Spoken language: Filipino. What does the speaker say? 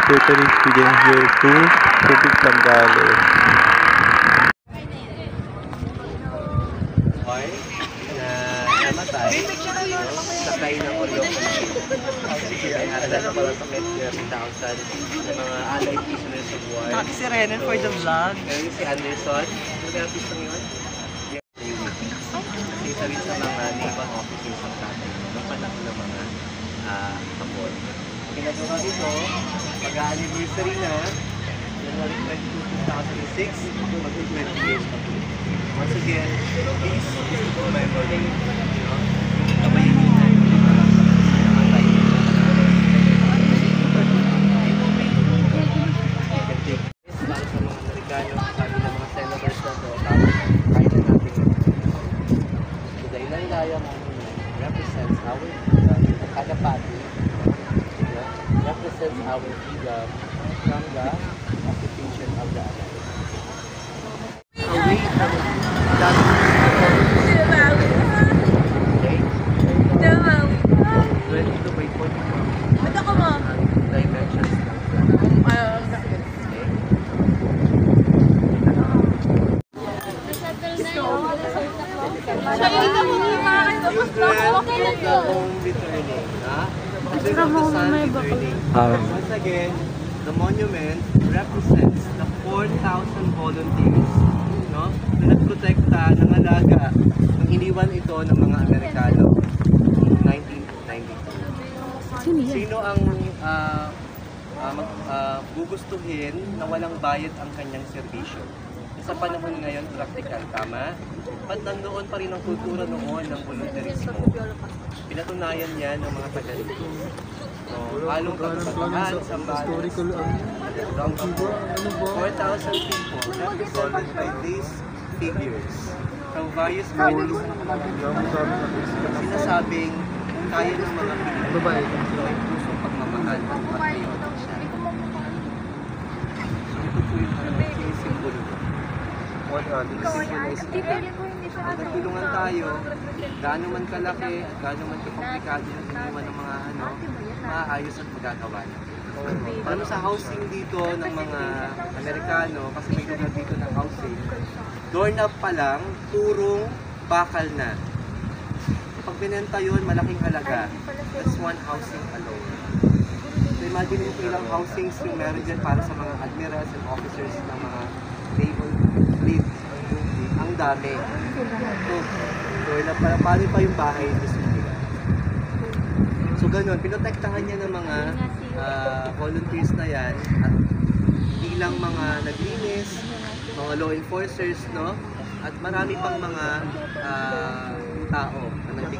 catering begin here to Subic, Zambales. Namatay, sakay ng Orion ay halaga na pala sa Medgar 1,000 sa mga allied prisoners of war. Si Renan for the vlog. Ngayon si Anderson, mag-artist lang yun. Isa rin sa mga naval officers ng tatay ng panahon ng mga hapon. Pinagawa ito, mag-anniversary na, January 22, 2006, mag-20 years na po. Once again, please, this is for my morning, kabayinan, namatay. Para sa mga Amerikano, sabi ng mga senators na ito, tapos kahit na natin the Daylan Daya Monument represents our freedom, the Kalapati represents our freedom from the occupation of the Allies. Away from once again, the monument represents the 4,000 volunteers, no, na nagprotekta ng alaga nung iniwan ito ng mga Amerikano noong 1992. Sino ang gugustuhin na walang bayad ang kanyang serbisyo? Sa panahon ngayon, practical, tama? Ba't nandoon pa rin ang kultura noon ng volunteerismo? Pinatunayan yan ng mga taga-dito. Halong Kagubatan, Zambales, around 4,000 people represented by these figures from various countries. Sinasabing kaya ng mga Pilipino may pusong pagmamahal at patriotic siya. So ito po yung sinisimbolo. Magtulungan tayo, gaano man kalaki at gaano man kakomplikado yung iniwan ng mga maayos at magagawa na. Paano sa housing dito ng mga Amerikano, kasi may lugar dito ng housing, doorknob pa lang, purong bakal na. Pag binenta yun, malaking halaga. That's one housing alone. So imagine mo ilang housings yung meron dyan para sa mga admirals and officers ng mga naval fleet. Ang dami. So, doorknob pa lang, paano pa yung bahay mismo nila. So ganun, pinotektahan niya ng mga volunteers na yan at ilang mga naglinis, mga law enforcers, no? At marami pang mga tao na nagbigay.